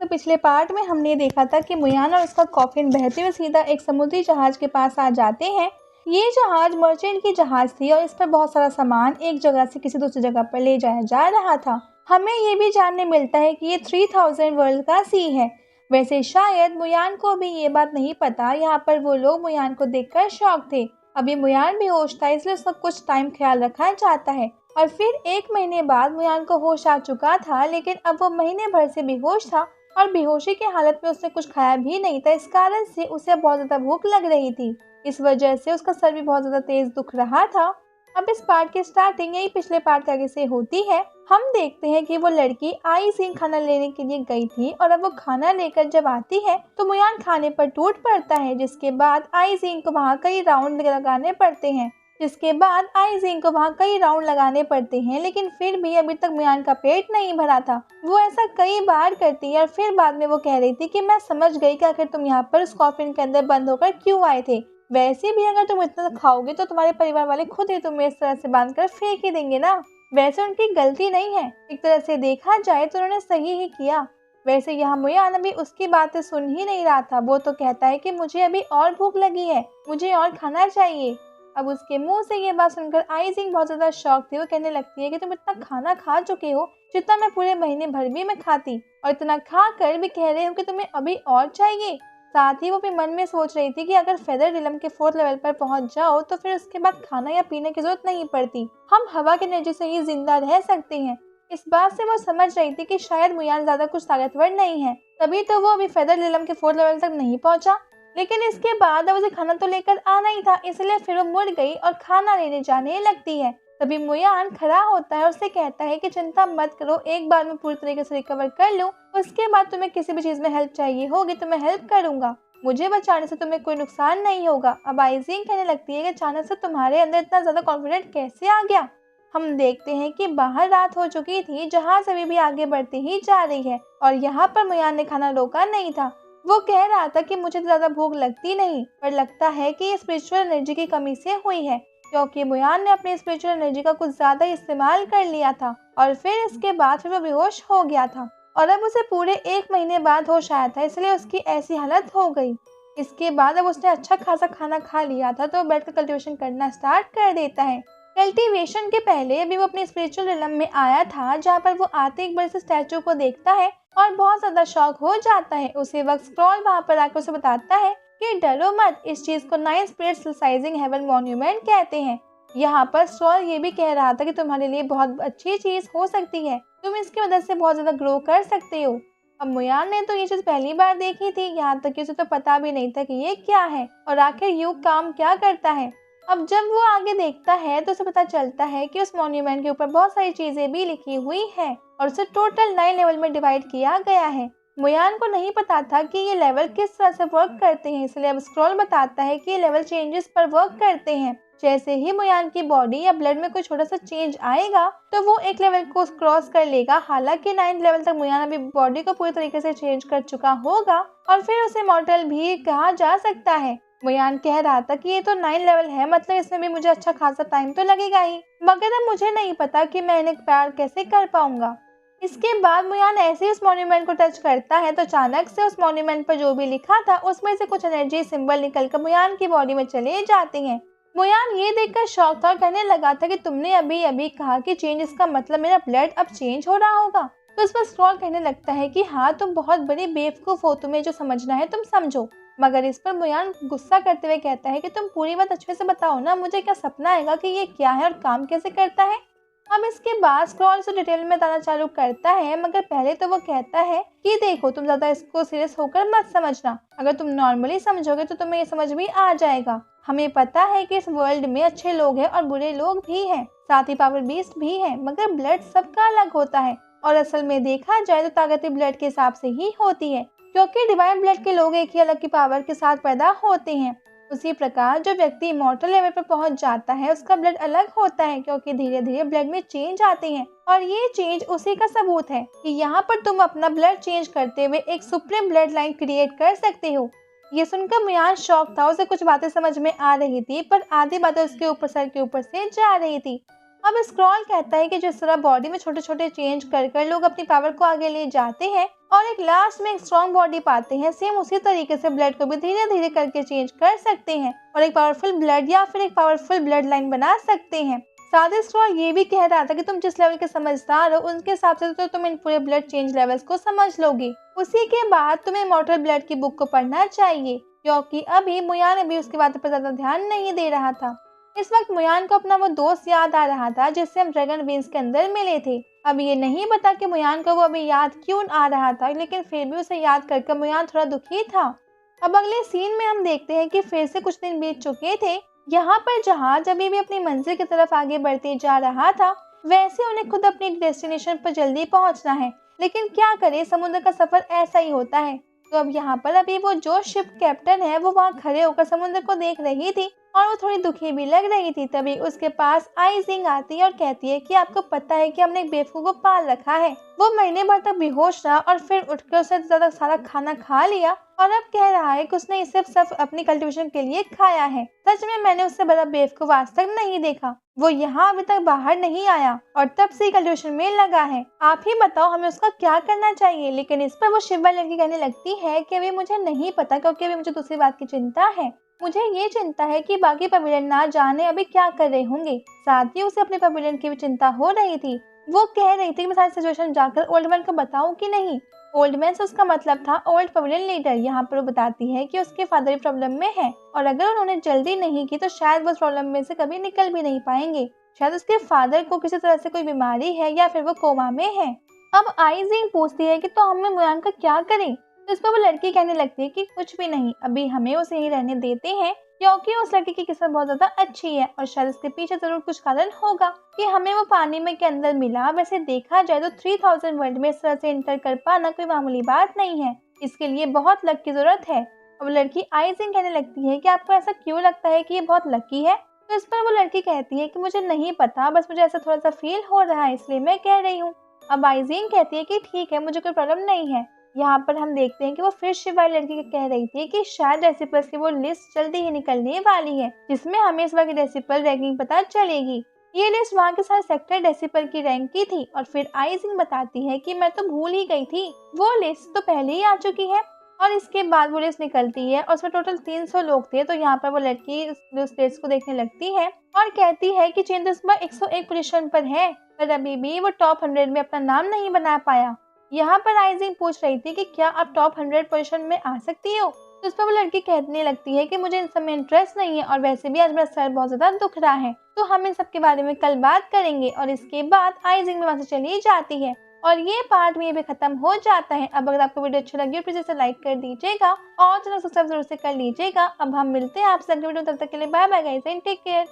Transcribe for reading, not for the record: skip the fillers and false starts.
तो पिछले पार्ट में हमने देखा था कि मुयान और उसका कॉफिन बहते हुए सीधा एक समुद्री जहाज के पास आ जाते हैं। ये जहाज मर्चेंट की जहाज थी और इस पर बहुत सारा सामान एक जगह से किसी दूसरी जगह पर ले जाया जा रहा था। हमें ये भी जानने मिलता है कि ये 3000 वर्ल्ड का सी है। वैसे शायद मुयान को भी ये बात नहीं पता। यहाँ पर वो लोग मुयान को देखकर शॉक थे। अभी मुयान बेहोश था, इसलिए उसका कुछ टाइम ख्याल रखा जाता है और फिर 1 महीने बाद मुयान को होश आ चुका था, लेकिन अब वो महीने भर से बेहोश था और बेहोशी की हालत में उसने कुछ खाया भी नहीं था। इस कारण से उसे बहुत ज्यादा भूख लग रही थी। इस वजह से उसका सर भी बहुत ज्यादा तेज दुख रहा था। अब इस पार्ट की स्टार्टिंग यही पिछले पार्ट के आगे से होती है। हम देखते हैं कि वो लड़की आई सिंह खाना लेने के लिए गई थी और अब वो खाना लेकर जब आती है तो मुयान खाने पर टूट पड़ता है, जिसके बाद आई सिंह को वहाँ कई राउंड लगाने पड़ते हैं लेकिन फिर भी अभी तक मुयान का पेट नहीं भरा था। वो ऐसा कई बार करती है और फिर बाद में वो कह रही थी कि मैं समझ गई कि आखिर तुम यहाँ पर उस कॉफिन के अंदर बंद होकर क्यों आए थे। वैसे भी अगर तुम इतना खाओगे तो तुम्हारे परिवार वाले खुद ही तुम्हें इस तरह से बांधकर फेंक ही देंगे ना। वैसे उनकी गलती नहीं है, एक तरह से देखा जाए तो उन्होंने सही ही किया। वैसे यहाँ मुयान अभी उसकी बातें सुन ही नहीं रहा था। वो तो कहता है कि मुझे अभी और भूख लगी है, मुझे और खाना चाहिए। अब उसके मुंह से ये बात सुनकर आई सिंह बहुत ज्यादा शॉक थी। वो कहने लगती है कि तुम इतना खाना खा चुके हो जितना मैं पूरे महीने भर भी मैं खाती, और इतना खा कर भी कह रहे हो कि तुम्हें अभी और चाहिए। साथ ही वो भी मन में सोच रही थी कि अगर फेदर रिलम के 4th लेवल पर पहुंच जाओ तो फिर उसके बाद खाना या पीने की जरूरत नहीं पड़ती, हम हवा की एनर्जी से ही जिंदा रह सकते हैं। इस बात से वो समझ रही थी कि शायद मुयान ज्यादा कुछ ताकतवर नहीं है, तभी तो वो अभी फेदर रिलम के 4th लेवल तक नहीं पहुंचा। लेकिन इसके बाद अब उसे खाना तो लेकर आना ही था, इसलिए फिर वो मुड़ गई और खाना लेने जाने लगती है। तभी मुयान खड़ा होता है और उससे कहता है कि चिंता मत करो, एक बार मैं पूरी तरीके से रिकवर कर लूं, उसके बाद तुम्हें किसी भी चीज में हेल्प चाहिए होगी तो मैं हेल्प करूंगा, मुझे बचाने से तुम्हें कोई नुकसान नहीं होगा। अब आई सिंह कहने लगती है कि अचानक से तुम्हारे अंदर इतना ज्यादा कॉन्फिडेंट कैसे आ गया। हम देखते हैं कि बाहर रात हो चुकी थी, जहाज अभी भी आगे बढ़ती ही जा रही है और यहाँ पर मुयान ने खाना रोका नहीं था। वो कह रहा था कि मुझे ज्यादा भूख लगती नहीं, पर लगता है कि ये स्पिरिचुअल एनर्जी की कमी से हुई है, क्योंकि मुयान ने अपनी स्पिरिचुअल एनर्जी का कुछ ज्यादा इस्तेमाल कर लिया था और फिर इसके बाद फिर वो बेहोश हो गया था और अब उसे पूरे 1 महीने बाद होश आया था, इसलिए उसकी ऐसी हालत हो गई। इसके बाद अब उसने अच्छा खासा खाना खा लिया था तो बैठ कर कल्टीवेशन करना स्टार्ट कर देता है। कल्टीवेशन के पहले अभी वो अपने स्पिरिचुअल रिलम में आया था, जहाँ पर वो आते एक बड़े से स्टैचू को देखता है और बहुत ज्यादा शॉक हो जाता है। उसी वक्त स्क्रॉल वहाँ पर आकर उसे बताता है कि डरो मत, इस चीज को 9 स्पिरिट्स रिसाइजिंग हेवन मॉन्यूमेंट कहते हैं। यहाँ पर स्क्रॉल ये भी कह रहा था कि तुम्हारे लिए बहुत अच्छी चीज हो सकती है, तुम इसकी मदद से बहुत ज्यादा ग्रो कर सकते हो। अब मुयान ने तो ये चीज पहली बार देखी थी, यहाँ तक कि उसे तो पता भी नहीं था कि ये क्या है और आखिर युग काम क्या करता है। अब जब वो आगे देखता है तो उसे पता चलता है कि उस मॉन्यूमेंट के ऊपर बहुत सारी चीजें भी लिखी हुई है और उसे टोटल 9 लेवल में डिवाइड किया गया है। मुयान को नहीं पता था कि ये लेवल किस तरह से वर्क करते हैं, इसलिए अब स्क्रॉल बताता है कि ये लेवल चेंजेस पर वर्क करते हैं। जैसे ही मुयान की बॉडी या ब्लड में कोई छोटा सा चेंज आएगा तो वो एक लेवल को क्रॉस कर लेगा। हालांकि 9th लेवल तक मुयान अभी बॉडी को पूरी तरीके से चेंज कर चुका होगा और फिर उसे मॉर्टल भी कहा जा सकता है। मुयान कह रहा था कि ये तो 9 लेवल है, मतलब इसमें भी मुझे अच्छा खासा टाइम तो लगेगा ही, मगर अब मुझे नहीं पता कि मैं इन्हें प्यार कैसे कर पाऊंगा। इसके बाद मुयान ऐसे ही उस मॉन्यूमेंट को टच करता है तो अचानक से उस मॉन्यूमेंट पर जो भी लिखा था उसमें से कुछ एनर्जी सिंबल निकलकर मुयान की बॉडी में चले जाते हैं। मुयान ये देखकर शॉक था और कहने लगा था कि तुमने अभी अभी कहा कि चेंज, इसका मतलब मेरा ब्लड अब चेंज हो रहा होगा। तो इस पर स्क्रॉल कहने लगता है कि हाँ, तुम बहुत बड़ी बेवकूफ हो, तुम्हें जो समझना है तुम समझो। मगर इस पर मुयान गुस्सा करते हुए कहता है कि तुम पूरी बात अच्छे से बताओ ना, मुझे क्या सपना आएगा कि ये क्या है और काम कैसे करता है। अब इसके बाद स्क्रॉल से डिटेल में बताना चालू करता है, मगर पहले तो वो कहता है कि देखो, तुम ज्यादा इसको सीरियस होकर मत समझना, अगर तुम नॉर्मली समझोगे तो तुम्हें ये समझ भी आ जाएगा। हमें पता है कि इस वर्ल्ड में अच्छे लोग हैं और बुरे लोग भी हैं, साथ ही पावर बीस्ट भी है, मगर ब्लड सबका अलग होता है और असल में देखा जाए तो ताकत ब्लड के हिसाब से ही होती है, क्योंकि डिवाइन ब्लड के लोग एक ही अलग की पावर के साथ पैदा होते हैं। उसी प्रकार जो व्यक्ति इमॉर्टल लेवल पर पहुंच जाता है उसका ब्लड अलग होता है, क्योंकि धीरे धीरे ब्लड में चेंज आते हैं और ये चेंज उसी का सबूत है कि यहाँ पर तुम अपना ब्लड चेंज करते हुए एक सुप्रीम ब्लड लाइन क्रिएट कर सकते हो। ये सुनकर मुयान शॉक था, उसे कुछ बातें समझ में आ रही थी पर आधी बातें उसके ऊपर सर के ऊपर से जा रही थी। अब स्क्रॉल कहता है कि जिस तरह बॉडी में छोटे छोटे चेंज कर कर लोग अपनी पावर को आगे ले जाते हैं और एक लास्ट में एक स्ट्रॉन्ग बॉडी पाते हैं, सेम उसी तरीके से ब्लड को भी धीरे धीरे करके चेंज कर सकते हैं और एक पावरफुल ब्लड या फिर एक पावरफुल ब्लड लाइन बना सकते हैं। साथ ही स्क्रॉल ये भी कह रहा था कि तुम जिस लेवल के समझदार हो उनके हिसाब से तो तुम इन पूरे ब्लड चेंज लेवल्स को समझ लोगे। उसी के बाद तुम्हें इमॉर्टल ब्लड की बुक को पढ़ना चाहिए, क्योंकि अभी मुयान अभी उसकी बातों पर ज्यादा ध्यान नहीं दे रहा था। इस वक्त मुयान को अपना वो दोस्त याद आ रहा था जिससे हम ड्रैगन विंग्स के अंदर मिले थे। अब ये नहीं पता कि मुयान को वो अभी याद क्यों आ रहा था, लेकिन फिर भी उसे याद करके मुयान थोड़ा दुखी था। अब अगले सीन में हम देखते हैं कि फिर से कुछ दिन बीत चुके थे। यहाँ पर जहाज अभी भी अपनी मंजिल की तरफ आगे बढ़ते जा रहा था, वैसे उन्हें खुद अपनी डेस्टिनेशन पर जल्दी पहुँचना है, लेकिन क्या करे, समुद्र का सफर ऐसा ही होता है। तो अब यहाँ पर अभी वो जो शिप कैप्टन है वो वहाँ खड़े होकर समुद्र को देख रही थी और वो थोड़ी दुखी भी लग रही थी। तभी उसके पास आइजिंग आती है और कहती है कि आपको पता है कि हमने एक बेवकूफ को पाल रखा है। वो महीने भर तक बेहोश रहा और फिर उठकर उसने ज्यादा सारा खाना खा लिया और अब कह रहा है कि उसने इसे सिर्फ अपनी कल्टीवेशन के लिए खाया है। सच में मैंने उससे बड़ा बेवकूफ आज तक नहीं देखा। वो यहाँ अभी तक बाहर नहीं आया और तब से कल्टीवेशन में लगा है। आप ही बताओ हमें उसका क्या करना चाहिए। लेकिन इस पर वो शिवा लड़की कहने लगती है कि अभी मुझे नहीं पता, क्योंकि अभी मुझे दूसरी बात की चिंता है। मुझे ये चिंता है कि बाकी पवेलियन ना जाने अभी क्या कर रहे होंगे। साथ ही उसे अपने पवेलियन की भी चिंता हो रही थी। वो कह रही थी कि मैं सारी सिचुएशन जाकर ओल्ड मैन को बताऊं कि नहीं। ओल्ड मैन से उसका मतलब था ओल्ड पवेलियन लीडर। यहाँ पर वो बताती है कि उसके फादर प्रॉब्लम में है और अगर उन्होंने जल्दी नहीं की तो शायद वो प्रॉब्लम में से कभी निकल भी नहीं पाएंगे। शायद उसके फादर को किसी तरह से कोई बीमारी है या फिर वो कोमा में है। अब आइजिंग पूछती है कि तो हमें मुयान का क्या करें। तो इस पर वो लड़की कहने लगती है कि कुछ भी नहीं, अभी हमें उसे यहीं रहने देते हैं, क्योंकि उस लड़की की किस्मत बहुत ज्यादा अच्छी है और शायद इसके पीछे जरूर कुछ कारण होगा कि हमें वो पानी में के अंदर मिला। वैसे देखा जाए तो 3000 वर्ल्ड में इस तरह से इंटर कर पाना कोई मामूली बात नहीं है, इसके लिए बहुत लक की जरूरत है। अब लड़की आइजिंग कहने लगती है कि आपको ऐसा क्यों लगता है कि ये बहुत लकी है। तो इस पर वो लड़की कहती है कि मुझे नहीं पता, बस मुझे ऐसा थोड़ा सा फील हो रहा है इसलिए मैं कह रही हूँ। अब आइजिंग कहती है कि ठीक है, मुझे कोई प्रॉब्लम नहीं है। यहाँ पर हम देखते हैं कि वो फिर शिवाय लड़की कह रही थी कि शायद रेसिपल्स की वो लिस्ट जल्दी ही निकलने वाली है, जिसमें हमें इस बार की रेसिपल रैंकिंग पता चलेगी। ये लिस्ट वहाँ के सारे सेक्टर डेसिपल की रैंक की थी और फिर आइजिंग बताती है कि मैं तो भूल ही गई थी, वो लिस्ट तो पहले ही आ चुकी है। और इसके बाद वो लिस्ट निकलती है और उसमें टोटल 300 लोग थे। तो यहाँ पर वो लड़की उस लिस्ट को देखने लगती है और कहती है कि चेंज इस बार 101 पोजीशन पर है, पर अभी भी वो टॉप 100 में अपना नाम नहीं बना पाया। यहाँ पर आइजिंग पूछ रही थी कि क्या आप टॉप 100 पोजीशन में आ सकती हो। तो उस पर वो लड़की कहने लगती है कि मुझे इन सब में इंटरेस्ट नहीं है और वैसे भी आज मेरा सर बहुत ज्यादा दुख रहा है, तो हम इन सब के बारे में कल बात करेंगे। और इसके बाद आइजिंग में वहाँ से चली जाती है और ये पार्ट में भी खत्म हो जाता है। अब अगर आपको वीडियो अच्छी लगी प्लीज इसे लाइक कर दीजिएगा और चैनल सब्सक्राइब जरूर से कर लीजिएगा। अब हम मिलते हैं आपसे अगले वीडियो, तब तक के लिए bye bye guys and take care.